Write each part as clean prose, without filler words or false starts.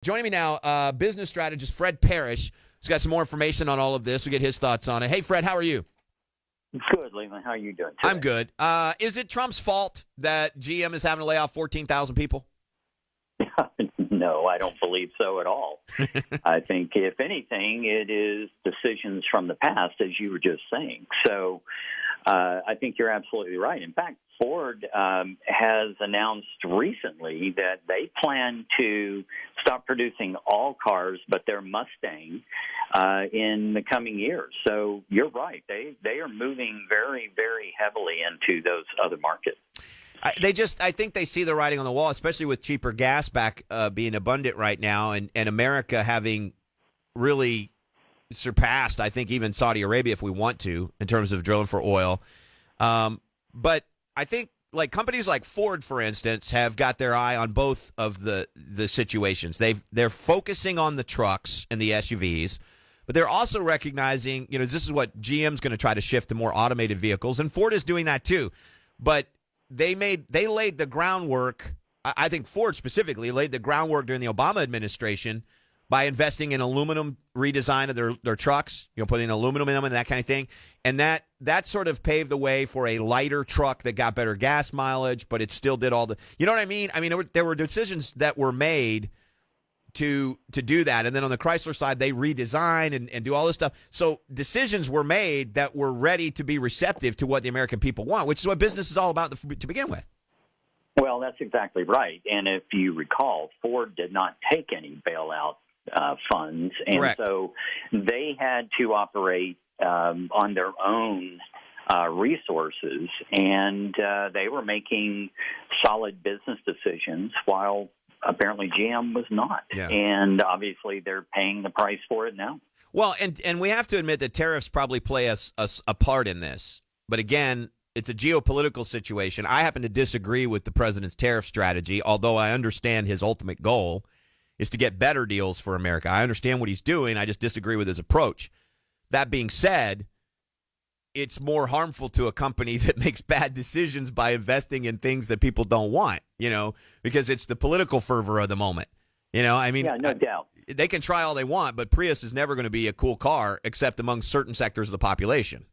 Joining me now, business strategist Fred Parrish. He's got some more information on all of this. We get his thoughts on it. Hey, Fred, how are you? Good, Leland. How are you doing today? I'm good. Is it Trump's fault that GM is having to lay off 14,000 people? No, I don't believe so at all. I think, if anything, it is decisions from the past, as you were just saying. So I think you're absolutely right. In fact, Ford has announced recently that they plan to stop producing all cars but their Mustang in the coming years. So you're right. They are moving very, very heavily into those other markets. I think they see the writing on the wall, especially with cheaper gas back being abundant right now, and America having really surpassed, I think, even Saudi Arabia if we want to, in terms of drilling for oil. But I think like companies like Ford, for instance, have got their eye on both of the situations. They're focusing on the trucks and the SUVs, but they're also recognizing, this is what GM's going to try to shift to more automated vehicles, and Ford is doing that too. But they laid the groundwork. I think Ford specifically laid the groundwork during the Obama administration by investing in aluminum redesign of their trucks, putting aluminum in them and that kind of thing. And that sort of paved the way for a lighter truck that got better gas mileage, but it still did all the, you know what I mean? I mean, there were decisions that were made to do that. And then on the Chrysler side, they redesign and do all this stuff. So decisions were made that were ready to be receptive to what the American people want, which is what business is all about to begin with. Well, that's exactly right. And if you recall, Ford did not take any bailout funds. And Correct. So they had to operate on their own resources, and they were making solid business decisions while apparently GM was not. Yeah. And obviously they're paying the price for it now. Well, and we have to admit that tariffs probably play a part in this. But again, it's a geopolitical situation. I happen to disagree with the president's tariff strategy, although I understand his ultimate goal is to get better deals for America. I understand what he's doing. I just disagree with his approach. That being said, it's more harmful to a company that makes bad decisions by investing in things that people don't want, because it's the political fervor of the moment. I mean, yeah, no doubt. They can try all they want, but Prius is never going to be a cool car except among certain sectors of the population.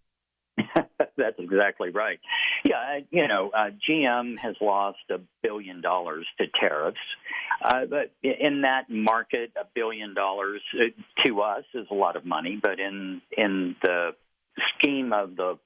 That's exactly right. Yeah, GM has lost $1 billion to tariffs. But in that market, $1 billion to us is a lot of money. But in the scheme of the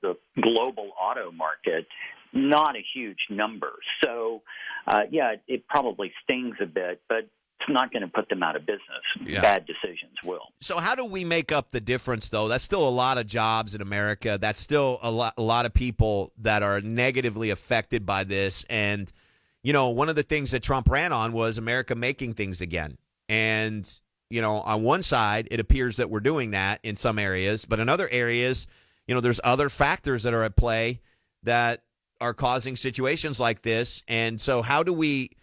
global auto market, not a huge number. So, it probably stings a bit, but it's not going to put them out of business. Yeah. Bad decisions will. So how do we make up the difference, though? That's still a lot of jobs in America. That's still a lot of people that are negatively affected by this. And, one of the things that Trump ran on was America making things again. And, on one side, it appears that we're doing that in some areas. But in other areas, there's other factors that are at play that are causing situations like this. And so how do we –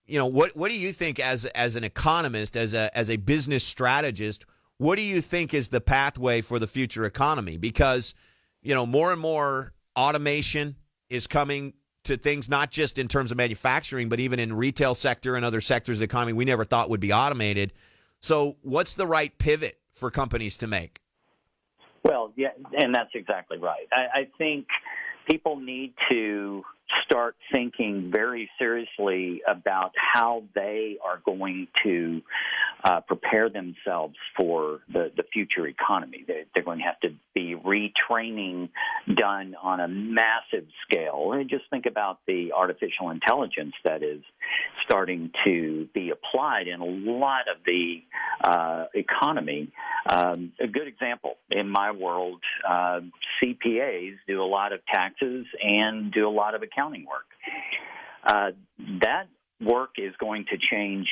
what do you think as an economist, as a business strategist, what do you think is the pathway for the future economy? Because, more and more automation is coming to things, not just in terms of manufacturing, but even in retail sector and other sectors of the economy we never thought would be automated. So what's the right pivot for companies to make? Well, yeah, and that's exactly right. I think people need to start thinking very seriously about how they are going to prepare themselves for the future economy. They're going to have to be retraining done on a massive scale. And just think about the artificial intelligence that is starting to be applied in a lot of the economy. A good example, in my world, CPAs do a lot of taxes and do a lot of accounting work. That work is going to change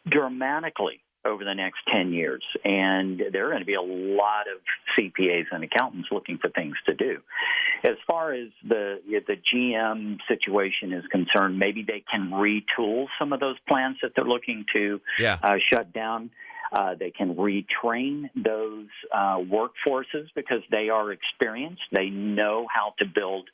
dramatically over the next 10 years, and there are going to be a lot of CPAs and accountants looking for things to do. As far as the GM situation is concerned, maybe they can retool some of those plants that they're looking to shut down. They can retrain those workforces because they are experienced. They know how to build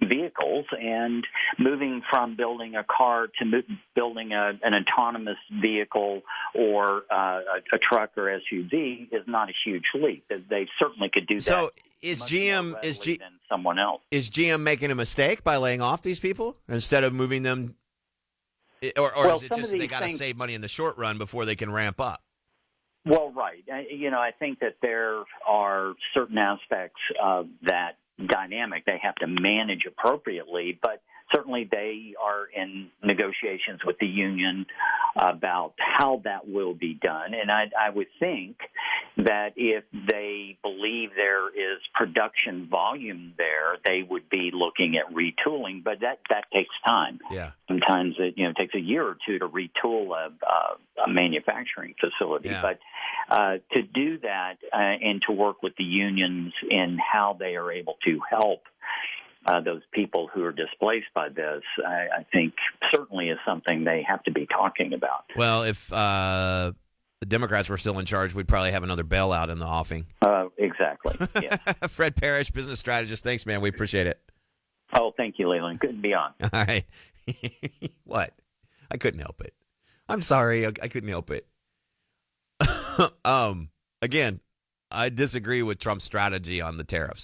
vehicles and moving from building a car to building an autonomous vehicle or a truck or SUV is not a huge leap. They certainly could do that. So is much GM more is readily than someone else? Is GM making a mistake by laying off these people instead of moving them, or Well, is it some just of they these got to things- save money in the short run before they can ramp up? Well, right. I think that there are certain aspects of that dynamic they have to manage appropriately, but certainly they are in negotiations with the union about how that will be done. And I would think that if they believe there is production volume there, they would be looking at retooling, but that takes time. Yeah. Sometimes it takes a year or two to retool a manufacturing facility. Yeah. But to do that and to work with the unions in how they are able to help those people who are displaced by this, I think certainly is something they have to be talking about. Well, if the Democrats were still in charge, we'd probably have another bailout in the offing. Exactly. Yeah. Fred Parrish, business strategist. Thanks, man. We appreciate it. Oh, thank you, Leland. Good to be on. All right. What? I couldn't help it. I'm sorry. I couldn't help it. Again, I disagree with Trump's strategy on the tariffs.